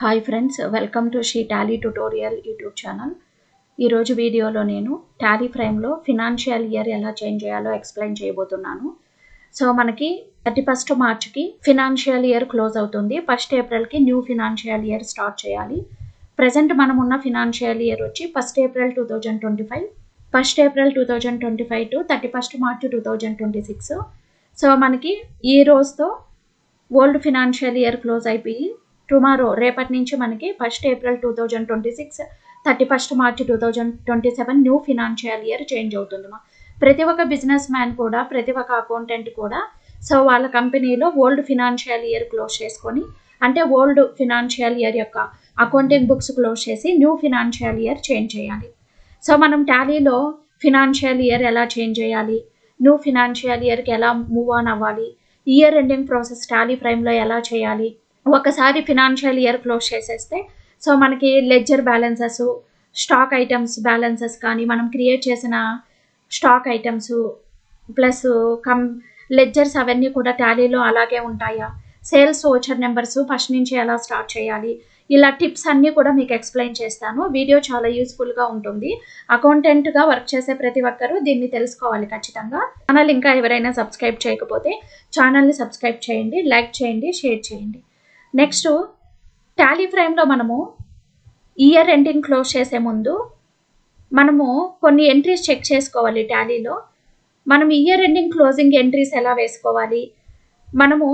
Hi friends, welcome to she Tally tutorial YouTube channel. ఈరోజు వీడియోలో నేను టాలీ ఫ్రేమ్లో ఫినాన్షియల్ ఇయర్ ఎలా చేంజ్ చేయాలో ఎక్స్ప్లెయిన్ చేయబోతున్నాను. సో మనకి 31 మార్చ్కి ఫినాన్షియల్ ఇయర్ క్లోజ్ అవుతుంది. 1 ఏప్రిల్కి న్యూ ఫినాన్షియల్ ఇయర్ స్టార్ట్ చేయాలి. ప్రజెంట్ మనం ఉన్న ఫినాన్షియల్ ఇయర్ వచ్చి 1 April 2025, 1 April 2025 to 31 March 2026. So మనకి ఈ రోజుతో ఓల్డ్ ఫినాన్షియల్ ఇయర్ క్లోజ్ అయిపోయి టుమారో రేపటి నుంచి మనకి 1 April 2026, 31 March 2027 new financial year change అవుతుంది. ప్రతి ఒక్క బిజినెస్ మ్యాన్ కూడా, ప్రతి ఒక్క అకౌంటెంట్ కూడా సో వాళ్ళ కంపెనీలో ఓల్డ్ ఫినాన్షియల్ ఇయర్ క్లోజ్ చేసుకొని, అంటే ఓల్డ్ ఫినాన్షియల్ ఇయర్ యొక్క అకౌంటింగ్ బుక్స్ క్లోజ్ చేసి న్యూ ఫినాన్షియల్ ఇయర్ చేంజ్ చేయాలి. సో మనం టాలీలో ఫినాన్షియల్ ఇయర్ ఎలా చేంజ్ చేయాలి, న్యూ ఫినాన్షియల్ ఇయర్కి ఎలా మూవ్ ఆన్ అవ్వాలి, ఇయర్ ఎండింగ్ ప్రాసెస్ టాలీ ఫ్రేమ్లో ఎలా చేయాలి, ఒకసారి ఫినాన్షియల్ ఇయర్ క్లోజ్ చేసేస్తే సో మనకి ledger balances, stock items balances కానీ, మనం క్రియేట్ చేసిన స్టాక్ ఐటమ్స్ ప్లస్ లెడ్జర్స్ అవన్నీ కూడా టాలీలో అలాగే ఉంటాయా, సేల్స్ ఓచర్ నెంబర్స్ ఫస్ట్ నుంచి ఎలా స్టార్ట్ చేయాలి, ఇలా టిప్స్ అన్నీ కూడా మీకు ఎక్స్ప్లెయిన్ చేస్తాను. వీడియో చాలా యూస్ఫుల్గా ఉంటుంది. అకౌంటెంట్గా వర్క్ చేసే ప్రతి ఒక్కరూ దీన్ని తెలుసుకోవాలి ఖచ్చితంగా. ఛానల్ ఇంకా ఎవరైనా సబ్స్క్రైబ్ చేయకపోతే ఛానల్ని సబ్స్క్రైబ్ చేయండి, లైక్ చేయండి, షేర్ చేయండి. నెక్స్ట్ టాలీ ఫ్రేమ్లో మనము ఇయర్ ఎండింగ్ క్లోజ్ చేసే ముందు మనము కొన్ని ఎంట్రీస్ చెక్ చేసుకోవాలి. టాలీలో మనం ఇయర్ ఎండింగ్ క్లోజింగ్ ఎంట్రీస్ ఎలా వేసుకోవాలి, మనము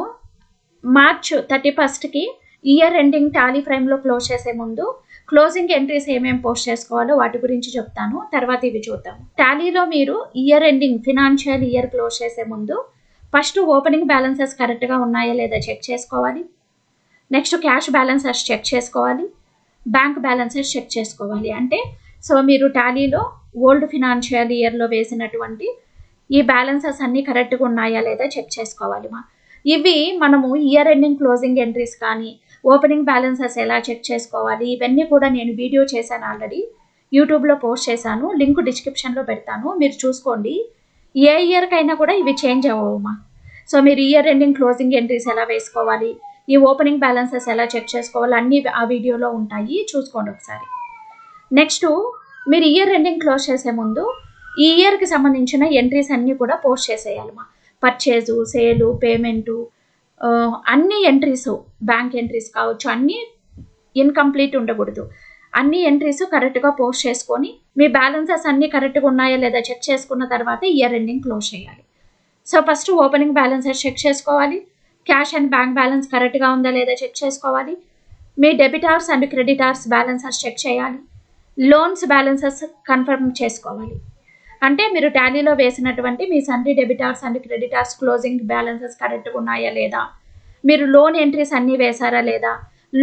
మార్చ్ 31కి ఇయర్ ఎండింగ్ టాలీ ఫ్రేమ్లో క్లోజ్ చేసే ముందు క్లోజింగ్ ఎంట్రీస్ ఏమేమి పోస్ట్ చేసుకోవాలో వాటి గురించి చెప్తాను, తర్వాత ఇవి చూద్దాం. టాలీలో మీరు year ending financial year close చేసే ముందు ఫస్ట్ ఓపెనింగ్ బ్యాలెన్సెస్ కరెక్ట్గా ఉన్నాయా లేదా చెక్ చేసుకోవాలి. నెక్స్ట్ క్యాష్ బ్యాలెన్సెస్ చెక్ చేసుకోవాలి, బ్యాంక్ బ్యాలెన్సెస్ చెక్ చేసుకోవాలి. అంటే సో మీరు టాలీలో ఓల్డ్ ఫినాన్షియల్ ఇయర్లో వేసినటువంటి ఈ బ్యాలెన్సెస్ అన్నీ కరెక్ట్గా ఉన్నాయా లేదా చెక్ చేసుకోవాలి. ఇవి మనము ఇయర్ ఎండింగ్ క్లోజింగ్ ఎంట్రీస్ కానీ, ఓపెనింగ్ బ్యాలెన్సెస్ ఎలా చెక్ చేసుకోవాలి, ఇవన్నీ కూడా నేను వీడియో చేశాను, ఆల్రెడీ యూట్యూబ్లో పోస్ట్ చేశాను. లింక్ డిస్క్రిప్షన్లో పెడతాను, మీరు చూసుకోండి. ఏ ఇయర్కైనా కూడా ఇవి చేంజ్ అవ్వవుమా. సో మీరు ఇయర్ ఎండింగ్ క్లోజింగ్ ఎంట్రీస్ ఎలా వేసుకోవాలి, ఈ ఓపెనింగ్ బ్యాలెన్సెస్ ఎలా చెక్ చేసుకోవాలి, అన్నీ ఆ వీడియోలో ఉంటాయి, చూసుకోండి ఒకసారి. నెక్స్ట్ మీరు ఇయర్ ఎండింగ్ క్లోజ్ చేసే ముందు ఈ ఇయర్కి సంబంధించిన ఎంట్రీస్ అన్నీ కూడా పోస్ట్ చేసేయాలి. పర్చేజు, సేలు, పేమెంటు, అన్ని ఎంట్రీస్, బ్యాంక్ ఎంట్రీస్ కావచ్చు, అన్నీ ఇన్కంప్లీట్ ఉండకూడదు. అన్ని ఎంట్రీస్ కరెక్ట్గా పోస్ట్ చేసుకొని మీ బ్యాలెన్సెస్ అన్నీ కరెక్ట్గా ఉన్నాయా లేదా చెక్ చేసుకున్న తర్వాత ఇయర్ ఎండింగ్ క్లోజ్ చేయాలి. So first opening balances check చేసుకోవాలి, క్యాష్ అండ్ బ్యాంక్ బ్యాలెన్స్ కరెక్ట్గా ఉందా లేదా చెక్ చేసుకోవాలి, మీ debtors and creditors balances check చేయాలి, లోన్స్ బ్యాలెన్సెస్ కన్ఫర్మ్ చేసుకోవాలి. అంటే మీరు టాలీలో వేసినటువంటి మీ sundry debtors and creditors closing balances కరెక్ట్గా ఉన్నాయా లేదా, మీరు లోన్ ఎంట్రీస్ అన్నీ వేశారా లేదా,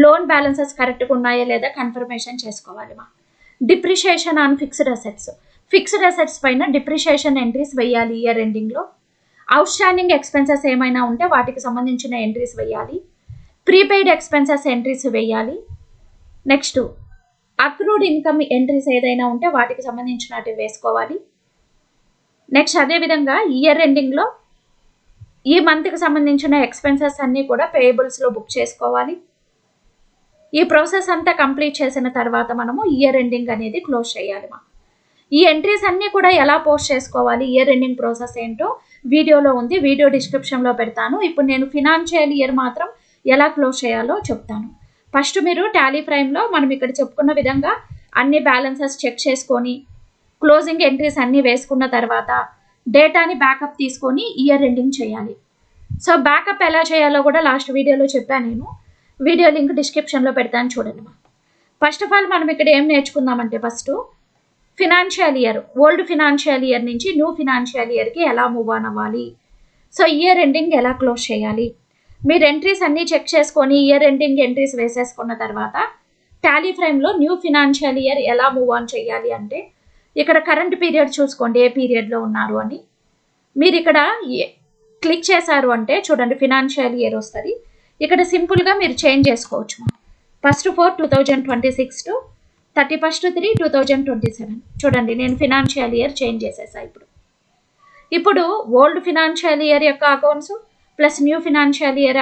లోన్ బ్యాలెన్సెస్ కరెక్ట్గా ఉన్నాయా లేదా కన్ఫర్మేషన్ చేసుకోవాలి. Depreciation on fixed assets, fixed assets పైన డిప్రిషియేషన్ ఎంట్రీస్ వేయాలి ఇయర్ ఎండింగ్లో. అవుట్ స్టాండింగ్ ఎక్స్పెన్సెస్ ఏమైనా ఉంటే వాటికి సంబంధించిన ఎంట్రీస్ వేయాలి, ప్రీపెయిడ్ ఎక్స్పెన్సెస్ ఎంట్రీస్ వేయాలి. నెక్స్ట్ అక్రూడ్ ఇన్కమ్ ఎంట్రీస్ ఏదైనా ఉంటే వాటికి సంబంధించినవి వేసుకోవాలి. నెక్స్ట్ అదేవిధంగా ఇయర్ ఎండింగ్లో ఈ మంత్కి సంబంధించిన ఎక్స్పెన్సెస్ అన్నీ కూడా పేయబుల్స్లో బుక్ చేసుకోవాలి. ఈ ప్రాసెస్ అంతా కంప్లీట్ చేసిన తర్వాత మనము ఇయర్ ఎండింగ్ అనేది క్లోజ్ చేయాలి. ఈ ఎంట్రీస్ అన్నీ కూడా ఎలా పోస్ట్ చేసుకోవాలి, ఇయర్ ఎండింగ్ ప్రాసెస్ ఏంటో వీడియోలో ఉంది, వీడియో డిస్క్రిప్షన్లో పెడతాను. ఇప్పుడు నేను ఫినాన్షియల్ ఇయర్ మాత్రం ఎలా క్లోజ్ చేయాలో చెప్తాను. ఫస్ట్ మీరు టాలీ ఫ్రేమ్లో మనం ఇక్కడ చెప్పుకున్న విధంగా అన్ని బ్యాలెన్సెస్ చెక్ చేసుకొని క్లోజింగ్ ఎంట్రీస్ అన్నీ వేసుకున్న తర్వాత డేటాని బ్యాకప్ తీసుకొని ఇయర్ ఎండింగ్ చేయాలి. సో బ్యాకప్ ఎలా చేయాలో కూడా లాస్ట్ వీడియోలో చెప్పాను నేను, వీడియో లింక్ డిస్క్రిప్షన్లో పెడతాను, చూడండి. ఫస్ట్ ఆఫ్ ఆల్ మనం ఇక్కడ ఏం నేర్చుకుందామంటే first financial year, old financial year నుంచి న్యూ ఫినాన్షియల్ ఇయర్కి ఎలా మూవ్ ఆన్ అవ్వాలి, సో ఇయర్ ఎండింగ్ ఎలా క్లోజ్ చేయాలి. మీరు ఎంట్రీస్ అన్నీ చెక్ చేసుకొని ఇయర్ ఎండింగ్ ఎంట్రీస్ వేసేసుకున్న తర్వాత టాలీ ఫ్రేమ్లో న్యూ ఫినాన్షియల్ ఇయర్ ఎలా మూవ్ ఆన్ చేయాలి అంటే ఇక్కడ కరెంట్ పీరియడ్ చూసుకోండి, ఏ పీరియడ్లో ఉన్నారు అని. మీరు ఇక్కడ క్లిక్ చేశారు అంటే చూడండి ఫినాన్షియల్ ఇయర్ వస్తుంది. ఇక్కడ సింపుల్గా మీరు చేంజ్ చేసుకోవచ్చు. 1/4/2026 టు 31/3/2027. చూడండి నేను ఫినాన్షియల్ ఇయర్ చేంజ్ చేసేసా. ఇప్పుడు ఓల్డ్ ఫినాన్షియల్ ఇయర్ యొక్క accounts plus new financial year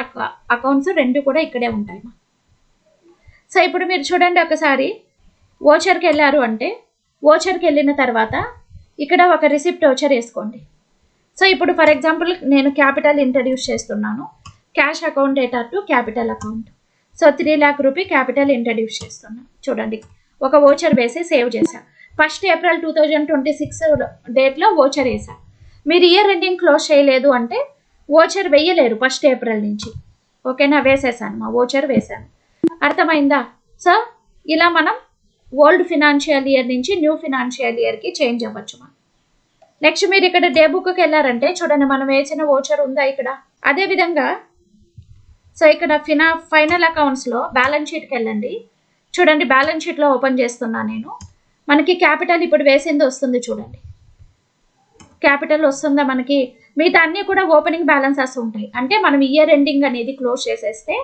accounts రెండు కూడా ఇక్కడే ఉంటాయి. సో ఇప్పుడు మీరు చూడండి ఒకసారి ఓచర్కి వెళ్ళారు అంటే ఓచర్కి వెళ్ళిన తర్వాత ఇక్కడ ఒక రిసిప్ట్ ఓచర్ వేసుకోండి. సో ఇప్పుడు ఫర్ ఎగ్జాంపుల్ నేను క్యాపిటల్ ఇంట్రడ్యూస్ చేస్తున్నాను. Cash account data to capital account. So 3 lakh rupee capital introduce చేస్తున్నాను. చూడండి ఒక ఓచర్ వేసి సేవ్ చేశాను. 1st April 2026 డేట్లో ఓచర్ వేసా. మీరు ఇయర్ ఎండింగ్ క్లోజ్ చేయలేదు అంటే ఓచర్ వేయలేరు 1st April నుంచి. ఓకేనా, వేసేసాను, మా ఓచర్ వేసాను. అర్థమైందా? సో ఇలా మనం ఓల్డ్ ఫినాన్షియల్ ఇయర్ నుంచి న్యూ ఫినాన్షియల్ ఇయర్కి చేంజ్ అవ్వచ్చు. నెక్స్ట్ మీరు ఇక్కడ డే బుక్కి వెళ్ళారంటే చూడండి మనం వేసిన ఓచర్ ఉందా ఇక్కడ. అదేవిధంగా సో ఇక్కడ ఫైనల్ అకౌంట్స్లో బ్యాలెన్స్ షీట్కి వెళ్ళండి. చూడండి బ్యాలెన్స్ షీట్లో ఓపెన్ చేస్తున్నా నేను. మనకి క్యాపిటల్ ఇప్పుడు వేసింది వస్తుంది చూడండి. క్యాపిటల్ వస్తుందా మనకి. మిగతా అన్నీ కూడా ఓపెనింగ్ బ్యాలెన్సెస్ ఉంటాయి. అంటే మనం ఇయర్ ఎండింగ్ అనేది క్లోజ్ చేసేస్తే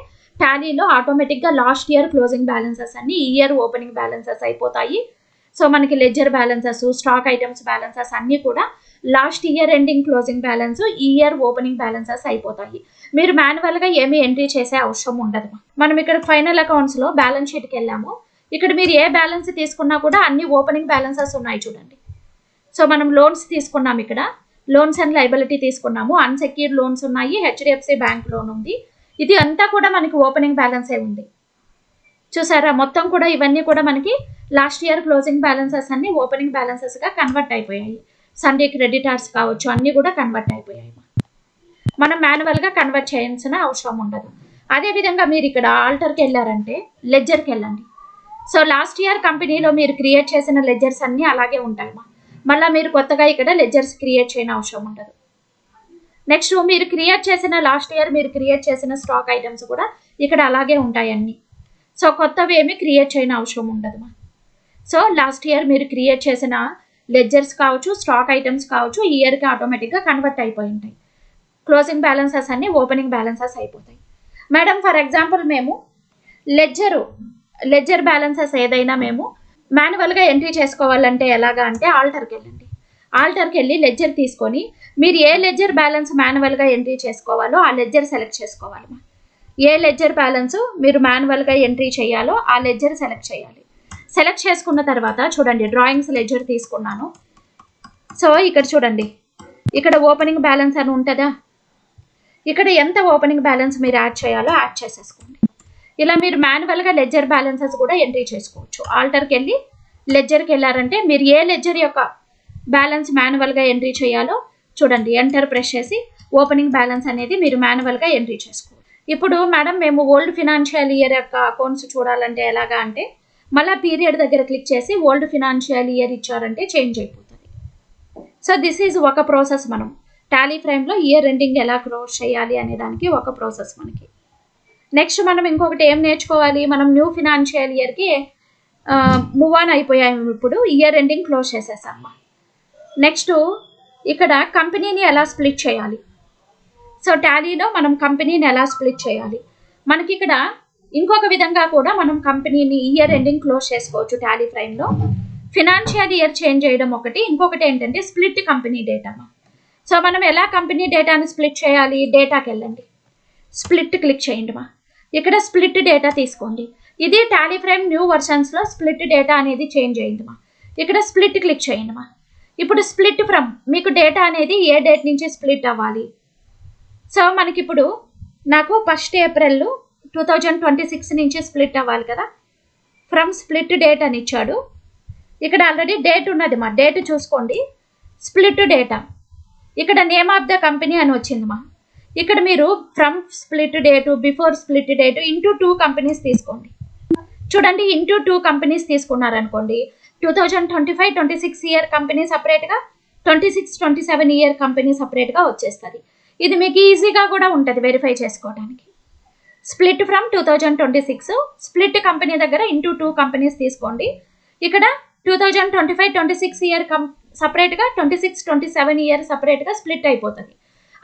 టాలీలో ఆటోమేటిక్గా లాస్ట్ ఇయర్ క్లోజింగ్ బ్యాలెన్సెస్ అన్ని ఈ ఇయర్ ఓపెనింగ్ బ్యాలెన్సెస్ అయిపోతాయి. సో మనకి ledger balances, stock items balances అన్నీ కూడా last year ending closing balance ఈ ఇయర్ ఓపెనింగ్ బ్యాలెన్సెస్ అయిపోతాయి. మీరు మాన్యువల్గా ఏమీ ఎంట్రీ చేసే అవసరం ఉండదు. మనం ఇక్కడ ఫైనల్ అకౌంట్స్లో బ్యాలెన్స్ షీట్కి వెళ్ళాము. ఇక్కడ మీరు ఏ బ్యాలెన్స్ తీసుకున్నా కూడా అన్ని ఓపెనింగ్ బ్యాలెన్సెస్ ఉన్నాయి చూడండి. సో మనం లోన్స్ తీసుకున్నాం, ఇక్కడ లోన్స్ అండ్ లైబిలిటీ తీసుకున్నాము. అన్సెక్యూర్డ్ లోన్స్ ఉన్నాయి, HDFC బ్యాంక్ లోన్ ఉంది. ఇది అంతా కూడా మనకి ఓపెనింగ్ బ్యాలెన్సే ఉంది. చూసారా, మొత్తం కూడా ఇవన్నీ కూడా మనకి లాస్ట్ ఇయర్ క్లోజింగ్ బ్యాలెన్సెస్ అన్ని ఓపెనింగ్ బ్యాలెన్సెస్గా కన్వర్ట్ అయిపోయాయి. సండే క్రెడిటార్స్ కావచ్చు, అన్నీ కూడా కన్వర్ట్ అయిపోయాయి. మనం మాన్యువల్గా కన్వర్ట్ చేయాల్సిన అవసరం ఉండదు. అదేవిధంగా మీరు ఇక్కడ ఆల్టర్కి వెళ్ళారంటే లెడ్జర్కి వెళ్ళండి. సో లాస్ట్ ఇయర్ కంపెనీలో మీరు క్రియేట్ చేసిన లెడ్జర్స్ అన్నీ అలాగే ఉంటాయి. మళ్ళీ మీరు కొత్తగా ఇక్కడ లెడ్జర్స్ క్రియేట్ చేయని అవసరం ఉండదు. నెక్స్ట్ మీరు క్రియేట్ చేసిన లాస్ట్ ఇయర్ మీరు క్రియేట్ చేసిన స్టాక్ ఐటమ్స్ కూడా ఇక్కడ అలాగే ఉంటాయి అన్నీ. సో కొత్తవి ఏమి క్రియేట్ చేయని అవసరం ఉండదు. సో లాస్ట్ ఇయర్ మీరు క్రియేట్ చేసిన లెడ్జర్స్ కావచ్చు, స్టాక్ ఐటమ్స్ కావచ్చు, ఈ ఇయర్కి ఆటోమేటిక్గా కన్వర్ట్ అయిపోయి ఉంటాయి. క్లోజింగ్ బ్యాలెన్సెస్ అన్నీ ఓపెనింగ్ బ్యాలెన్సెస్ అయిపోతాయి. మేడం ఫర్ ఎగ్జాంపుల్ మేము లెడ్జర్ బ్యాలెన్సెస్ ఏదైనా మేము మాన్యువల్గా ఎంట్రీ చేసుకోవాలంటే ఎలాగా అంటే ఆల్టర్కి వెళ్ళండి. ఆల్టర్కి వెళ్ళి లెడ్జర్ తీసుకొని మీరు ఏ లెడ్జర్ బ్యాలెన్స్ మాన్యువల్గా ఎంట్రీ చేసుకోవాలో ఆ లెడ్జర్ సెలెక్ట్ చేసుకోవాలి. ఏ లెడ్జర్ బ్యాలెన్స్ మీరు మాన్యువల్గా ఎంట్రీ చేయాలో ఆ లెడ్జర్ సెలెక్ట్ చేయాలి. సెలెక్ట్ చేసుకున్న తర్వాత చూడండి డ్రాయింగ్స్ లెడ్జర్ తీసుకున్నాను. సో ఇక్కడ చూడండి, ఇక్కడ ఓపెనింగ్ బ్యాలెన్స్ అని ఉంటుందా, ఇక్కడ ఎంత ఓపెనింగ్ బ్యాలెన్స్ మీరు యాడ్ చేయాలో యాడ్ చేసేసుకోండి. ఇలా మీరు మాన్యువల్గా లెడ్జర్ బ్యాలెన్సెస్ కూడా ఎంట్రీ చేసుకోవచ్చు. ఆల్టర్కి వెళ్ళి లెడ్జర్కి వెళ్ళారంటే మీరు ఏ లెడ్జర్ యొక్క బ్యాలెన్స్ మాన్యువల్గా ఎంట్రీ చేయాలో చూడండి ఎంటర్ ప్రెస్ చేసి ఓపెనింగ్ బ్యాలెన్స్ అనేది మీరు మాన్యువల్గా ఎంట్రీ చేసుకోవచ్చు. ఇప్పుడు మేడం మేము ఓల్డ్ ఫినాన్షియల్ ఇయర్ యొక్క అకౌంట్స్ చూడాలంటే ఎలాగా అంటే మళ్ళీ పీరియడ్ దగ్గర క్లిక్ చేసి ఓల్డ్ ఫినాన్షియల్ ఇయర్ ఇచ్చారంటే చేంజ్ అయిపోతుంది. సో దిస్ ఈజ్ ఒక ప్రాసెస్. మనం టాలీ ఫ్రేమ్లో ఇయర్ ఎండింగ్ ఎలా క్లోజ్ చేయాలి అనే దానికి ఒక ప్రాసెస్ మనకి. నెక్స్ట్ మనం ఇంకొకటి ఏం నేర్చుకోవాలి, మనం న్యూ ఫినాన్షియల్ ఇయర్కి మూవ్ ఆన్ అయిపోయాము. ఇప్పుడు ఇయర్ ఎండింగ్ క్లోజ్ చేసేసాము. నెక్స్ట్ ఇక్కడ కంపెనీని ఎలా స్ప్లిట్ చేయాలి. సో టాలీలో మనం కంపెనీని ఎలా స్ప్లిట్ చేయాలి, మనకి ఇక్కడ ఇంకొక విధంగా కూడా మనం కంపెనీని ఇయర్ ఎండింగ్ క్లోజ్ చేసుకోవచ్చు. టాలీ ఫ్రేమ్లో ఫినాన్షియల్ ఇయర్ చేంజ్ చేయడం ఒకటి, ఇంకొకటి ఏంటంటే స్ప్లిట్ కంపెనీ డేటా. సో మనం ఎలా కంపెనీ డేటాని స్ప్లిట్ చేయాలి, డేటాకి వెళ్ళండి, స్ప్లిట్ క్లిక్ చేయండి. ఇక్కడ స్ప్లిట్ డేటా తీసుకోండి. ఇది టాలీ ఫ్రేమ్ న్యూ వర్షన్స్లో స్ప్లిట్ డేటా అనేది చేంజ్ అయ్యింది. ఇక్కడ స్ప్లిట్ క్లిక్ చేయండి. ఇప్పుడు స్ప్లిట్ ఫ్రమ్ మీకు డేటా అనేది ఏ డేట్ నుంచి స్ప్లిట్ అవ్వాలి. సో మనకి ఇప్పుడు నాకు 1st April 2026 నుంచి స్ప్లిట్ అవ్వాలి కదా. ఫ్రమ్ స్ప్లిట్ డేట్ అని ఇచ్చాడు. ఇక్కడ ఆల్రెడీ డేట్ ఉన్నది. డేట్ చూసుకోండి, స్ప్లిట్ డేటా. ఇక్కడ నేమ్ ఆఫ్ ద కంపెనీ అని వచ్చింది. ఇక్కడ మీరు from split date, before split date into 2 companies తీసుకోండి. చూడండి ఇంటూ 2 కంపెనీస్ తీసుకున్నారనుకోండి 2025-26 ఇయర్ కంపెనీ సపరేట్గా, 26-27 ఇయర్ కంపెనీ సపరేట్గా వచ్చేస్తుంది. ఇది మీకు ఈజీగా కూడా ఉంటుంది వెరిఫై చేసుకోవడానికి. స్ప్లిట్ ఫ్రమ్ 2026 స్ప్లిట్ కంపెనీ దగ్గర ఇంటూ 2 కంపెనీస్ తీసుకోండి. ఇక్కడ 2025-26 ఇయర్ సపరేట్గా, 26-27 ఇయర్ సపరేట్గా స్ప్లిట్ అయిపోతుంది.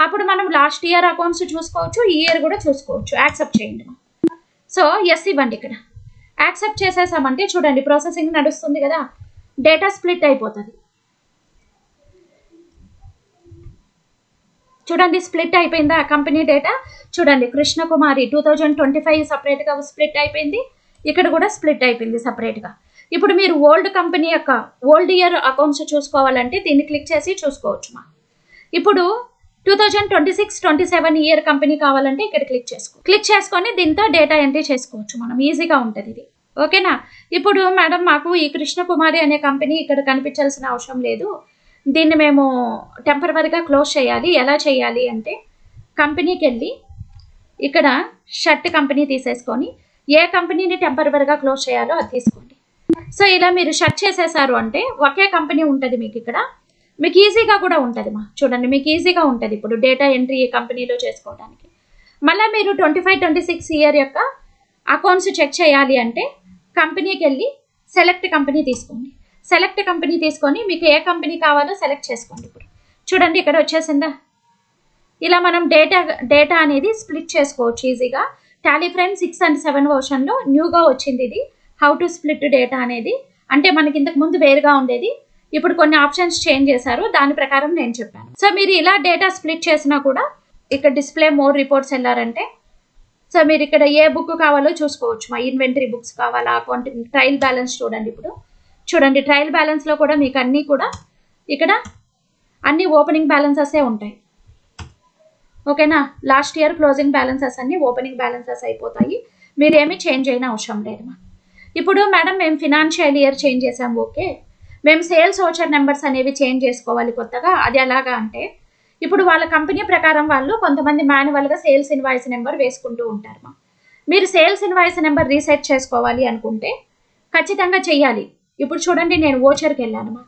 అప్పుడు మనం లాస్ట్ ఇయర్ అకౌంట్స్ చూసుకోవచ్చు, ఈ ఇయర్ కూడా చూసుకోవచ్చు. యాక్సెప్ట్ చేయండి. సో ఎస్ ఇవ్వండి. ఇక్కడ యాక్సెప్ట్ చేసేసామంటే చూడండి ప్రాసెసింగ్ నడుస్తుంది కదా, డేటా స్ప్లిట్ అయిపోతుంది. చూడండి స్ప్లిట్ అయిపోయిందా కంపెనీ డేటా. చూడండి కృష్ణకుమారి 2025 సపరేట్గా స్ప్లిట్ అయిపోయింది, ఇక్కడ కూడా స్ప్లిట్ అయిపోయింది సపరేట్గా. ఇప్పుడు మీరు ఓల్డ్ కంపెనీ యొక్క ఓల్డ్ ఇయర్ అకౌంట్స్ చూసుకోవాలంటే దీన్ని క్లిక్ చేసి చూసుకోవచ్చు మా. ఇప్పుడు 2026-27 ఇయర్ కంపెనీ కావాలంటే ఇక్కడ క్లిక్ చేసుకొని దీంతో డేటా ఎంట్రీ చేసుకోవచ్చు మనం. ఈజీగా ఉంటుంది ఇది. ఓకేనా. ఇప్పుడు మేడం మాకు ఈ కృష్ణకుమారి అనే కంపెనీ ఇక్కడ కనిపించాల్సిన అవసరం లేదు, దీన్ని మేము టెంపరవరీగా క్లోజ్ చేయాలి, ఎలా చేయాలి అంటే కంపెనీకి వెళ్ళి ఇక్కడ షర్ట్ కంపెనీ తీసేసుకొని ఏ కంపెనీని టెంపరవరీగా క్లోజ్ చేయాలో అది తీసుకోండి. సో ఇలా మీరు షర్ట్ చేసేసారు అంటే ఒకే కంపెనీ ఉంటుంది మీకు ఇక్కడ. మీకు ఈజీగా కూడా ఉంటుంది మా. చూడండి మీకు ఈజీగా ఉంటుంది ఇప్పుడు డేటా ఎంట్రీ ఈ కంపెనీలో చేసుకోవడానికి. మళ్ళీ మీరు 25-26 ఇయర్ యొక్క అకౌంట్స్ చెక్ చేయాలి అంటే కంపెనీకి వెళ్ళి సెలెక్ట్ కంపెనీ తీసుకోండి. సెలెక్ట్ కంపెనీ తీసుకొని మీకు ఏ కంపెనీ కావాలో సెలెక్ట్ చేసుకోండి. ఇప్పుడు చూడండి ఇక్కడ వచ్చేసిందా. ఇలా మనం డేటా అనేది స్ప్లిట్ చేసుకోవచ్చు ఈజీగా. టాలీ ఫ్రేమ్ 6 and 7 వర్షన్లో న్యూగా వచ్చింది ఇది, హౌ టు స్ప్లిట్ డేటా అనేది. అంటే మనకి ఇంతకు ముందు వేరుగా ఉండేది, ఇప్పుడు కొన్ని ఆప్షన్స్ చేంజ్ చేశారు, దాని ప్రకారం నేను చెప్పాను. సో మీరు ఇలా డేటా స్ప్లిట్ చేసినా కూడా ఇక్కడ డిస్ప్లే మోర్ రిపోర్ట్స్ వెళ్ళారంటే సో మీరు ఇక్కడ ఏ బుక్ కావాలో చూసుకోవచ్చు. మా ఇన్వెంటరీ బుక్స్ కావాలా, అకౌంట్ ట్రయల్ బ్యాలెన్స్ చూడండి. ఇప్పుడు చూడండి ట్రయల్ బ్యాలెన్స్లో కూడా మీకు అన్నీ కూడా ఇక్కడ అన్ని ఓపెనింగ్ బ్యాలెన్సెసే ఉంటాయి. ఓకేనా. లాస్ట్ ఇయర్ క్లోజింగ్ బ్యాలెన్సెస్ అన్ని ఓపెనింగ్ బ్యాలెన్సెస్ అయిపోతాయి, మీరేమీ చేంజ్ అయిన అవసరం లేదు మా. ఇప్పుడు మేడం మేము ఫినాన్షియల్ ఇయర్ చేంజ్ చేసాము, ఓకే, మేము సేల్స్ వోచర్ నెంబర్స్ అనేవి చేంజ్ చేసుకోవాలి కొత్తగా. అది ఎలాగా అంటే ఇప్పుడు వాళ్ళ కంపెనీ ప్రకారం వాళ్ళు కొంతమంది మాన్యువల్గా సేల్స్ ఇన్వాయిస్ నెంబర్ వేసుకుంటూ ఉంటారు మా. మీరు సేల్స్ ఇన్వాయిస్ నెంబర్ రీసెట్ చేసుకోవాలి అనుకుంటే ఖచ్చితంగా చెయ్యాలి. ఇప్పుడు చూడండి నేను ఓచర్కి వెళ్ళాను మా,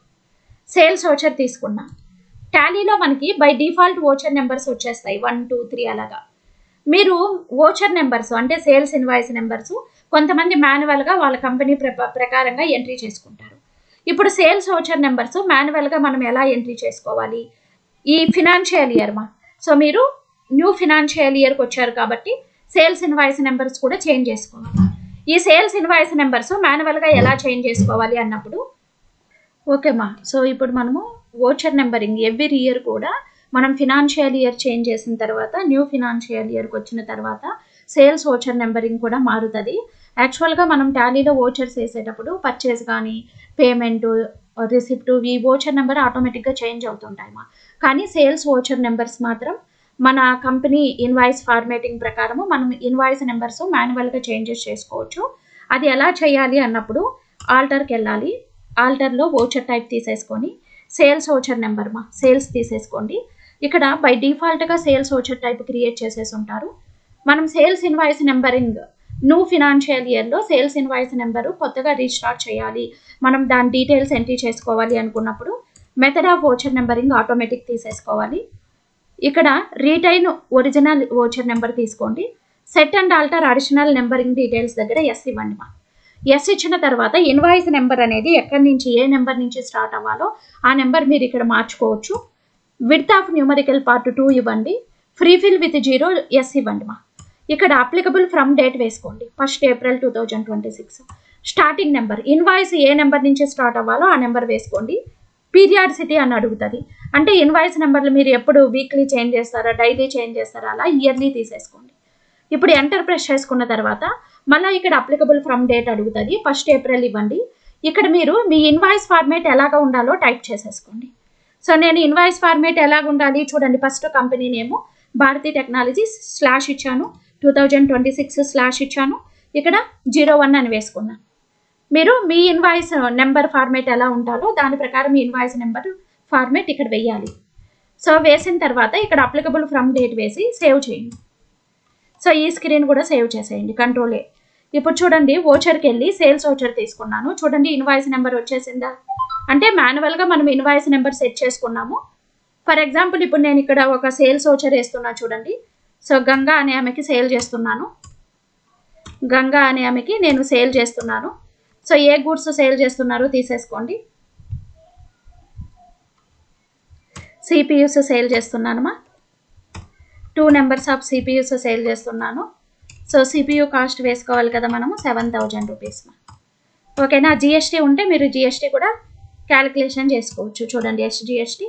సేల్స్ ఓచర్ తీసుకున్నా. టాలీలో మనకి బై డిఫాల్ట్ ఓచర్ నెంబర్స్ వచ్చేస్తాయి 1, 2, 3 అలాగా. మీరు ఓచర్ నెంబర్స్ అంటే సేల్స్ ఇన్వాయిస్ నెంబర్స్ కొంతమంది మాన్యువల్గా వాళ్ళ కంపెనీ ప్రకారంగా ఎంట్రీ చేసుకుంటారు. ఇప్పుడు సేల్స్ ఓచర్ నెంబర్స్ మాన్యువల్గా మనం ఎలా ఎంట్రీ చేసుకోవాలి ఈ ఫినాన్షియల్ ఇయర్ మా. సో మీరు న్యూ ఫినాన్షియల్ ఇయర్కి వచ్చారు కాబట్టి సేల్స్ ఇన్వాయిస్ నెంబర్స్ కూడా చేంజ్ చేసుకోవాలి. ఈ సేల్స్ ఇన్వాయిస్ నెంబర్స్ మాన్యువల్గా ఎలా చేంజ్ చేసుకోవాలి అన్నప్పుడు ఓకే మా. సో ఇప్పుడు మనము ఓచర్ నెంబరింగ్ ఎవ్రీ ఇయర్ కూడా మనం ఫినాన్షియల్ ఇయర్ చేంజ్ చేసిన తర్వాత న్యూ ఫినాన్షియల్ ఇయర్కి వచ్చిన తర్వాత సేల్స్ ఓచర్ నెంబరింగ్ కూడా మారుతుంది. యాక్చువల్గా మనం టాలీలో ఓచర్స్ వేసేటప్పుడు పర్చేస్ కానీ పేమెంటు రిసిప్ట్ ఈ ఓచర్ నెంబర్ ఆటోమేటిక్గా చేంజ్ అవుతుంటాయి మా. కానీ సేల్స్ ఓచర్ నెంబర్స్ మాత్రం మన కంపెనీ ఇన్వాయిస్ ఫార్మేటింగ్ ప్రకారము మనం ఇన్వాయిస్ నెంబర్స్ మాన్యువల్గా చేంజెస్ చేసుకోవచ్చు. అది ఎలా చేయాలి అన్నప్పుడు ఆల్టర్కి వెళ్ళాలి. ఆల్టర్లో ఓచర్ టైప్ తీసేసుకొని సేల్స్ ఓచర్ నెంబర్ మా సేల్స్ తీసేసుకోండి. ఇక్కడ బై డిఫాల్ట్గా సేల్స్ ఓచర్ టైప్ క్రియేట్ చేసేసి ఉంటారు. మనం sales invoice numbering new financial ఇయర్లో సేల్స్ ఇన్వాయిస్ నెంబరు కొత్తగా రీస్టార్ట్ చేయాలి, మనం దాని డీటెయిల్స్ ఎంట్రీ చేసుకోవాలి అనుకున్నప్పుడు method of voucher numbering automatic తీసేసుకోవాలి. ఇక్కడ రీటైన్ ఒరిజినల్ ఓచర్ నెంబర్ తీసుకోండి. Set and alter additional numbering details దగ్గర ఎస్ ఇవ్వండి మా. ఎస్ ఇచ్చిన తర్వాత ఇన్వాయిస్ నెంబర్ అనేది ఎక్కడి నుంచి ఏ నెంబర్ నుంచి స్టార్ట్ అవ్వాలో ఆ నెంబర్ మీరు ఇక్కడ మార్చుకోవచ్చు. విడ్త్ ఆఫ్ న్యూమరికల్ పార్ట్ 2 ఇవ్వండి. ఫ్రీ ఫిల్ విత్ 0 ఎస్ ఇవ్వండి మా. ఇక్కడ అప్లికబుల్ ఫ్రమ్ డేట్ వేసుకోండి 1st April 2026. Starting number invoice ఏ నెంబర్ నుంచి స్టార్ట్ అవ్వాలో ఆ నెంబర్ వేసుకోండి. పీరియాడిసిటీ అని అడుగుతుంది, అంటే ఇన్వాయిస్ నెంబర్లు మీరు ఎప్పుడు వీక్లీ చేంజ్ చేస్తారా డైలీ చేంజ్ చేస్తారా అలా ఇయర్లీ తీసేసుకోండి. ఇప్పుడు ఎంటర్ ప్రెస్ చేసుకున్న తర్వాత మళ్ళీ ఇక్కడ అప్లికబుల్ ఫ్రమ్ డేట్ అడుగుతుంది 1st April ఇవ్వండి. ఇక్కడ మీరు మీ ఇన్వాయిస్ ఫార్మేట్ ఎలాగ ఉండాలో టైప్ చేసేసుకోండి. సో నేను ఇన్వాయిస్ ఫార్మేట్ ఎలాగ ఉండాలి చూడండి. First company name Bharati technologies slash ఇచ్చాను, 2026 స్లాష్ ఇచ్చాను, ఇక్కడ 01 అని వేసుకున్నాను. మీరు మీ ఇన్వాయిస్ నెంబర్ ఫార్మేట్ ఎలా ఉండాలో దాని ప్రకారం మీ ఇన్వాయిస్ నెంబర్ ఫార్మేట్ ఇక్కడ వేయాలి. సో వేసిన తర్వాత ఇక్కడ అప్లికబుల్ ఫ్రమ్ డేట్ వేసి సేవ్ చేయండి. సో ఈ స్క్రీన్ కూడా సేవ్ చేసేయండి కంట్రోల్. ఇప్పుడు చూడండి ఓచర్కి వెళ్ళి సేల్స్ ఓచర్ తీసుకున్నాను. చూడండి ఇన్వాయిస్ నెంబర్ వచ్చేసిందా, అంటే మాన్యువల్గా మనం ఇన్వాయిస్ నెంబర్ సెట్ చేసుకున్నాము. ఫర్ ఎగ్జాంపుల్ ఇప్పుడు నేను ఇక్కడ ఒక సేల్స్ ఓచర్ వేస్తున్నా చూడండి. సో గంగా అనే ఆమెకి సేల్ చేస్తున్నాను, గంగా అనే ఆమెకి నేను సేల్ చేస్తున్నాను. సో ఏ గూడ్స్ సేల్ చేస్తున్నారో తీసేసుకోండి. సిపియూస్ సేల్ చేస్తున్నానమ్మా, 2 నెంబర్స్ ఆఫ్ సిపియూస్ సేల్ చేస్తున్నాను. సో సిపియూ కాస్ట్ వేసుకోవాలి కదా మనము 7,000 రూపీస్. ఓకేనా. జిఎస్టీ ఉంటే మీరు జిఎస్టీ కూడా క్యాలిక్యులేషన్ చేసుకోవచ్చు. చూడండి SGST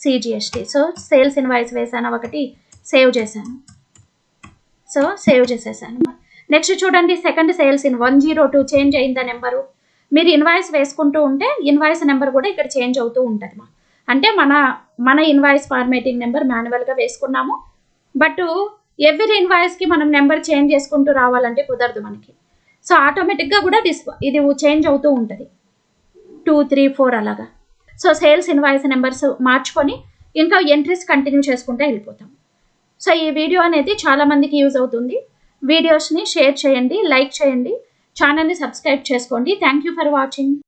CGST. So sales invoice వేసాను, ఒకటి సేవ్ చేశాను. సో సేవ్ చేసేసాను. నెక్స్ట్ చూడండి, సెకండ్ సేల్స్ ఇన్ 102 చేంజ్ అయిందా నెంబరు. మీరు ఇన్వాయిస్ వేసుకుంటూ ఉంటే ఇన్వాయిస్ నెంబర్ కూడా ఇక్కడ చేంజ్ అవుతూ ఉంటుంది. అంటే మన ఇన్వాయిస్ ఫార్మేటింగ్ నెంబర్ మాన్యువల్గా వేసుకున్నాము, బట్ ఎవ్రీ ఇన్వాయిస్కి మనం నెంబర్ చేంజ్ చేసుకుంటూ రావాలంటే కుదరదు మనకి. సో ఆటోమేటిక్గా కూడా ఇది చేంజ్ అవుతూ ఉంటుంది 2, 3, 4 అలాగా. సో సేల్స్ ఇన్వాయిస్ నెంబర్స్ మార్చుకొని ఇంకా ఎంట్రీస్ కంటిన్యూ చేసుకుంటే వెళ్ళిపోతాం. సో ఈ వీడియో అనేది చాలామందికి యూజ్ అవుతుంది. వీడియోస్ని షేర్ చేయండి, లైక్ చేయండి, ఛానల్ని సబ్స్క్రైబ్ చేసుకోండి. Thank you for watching.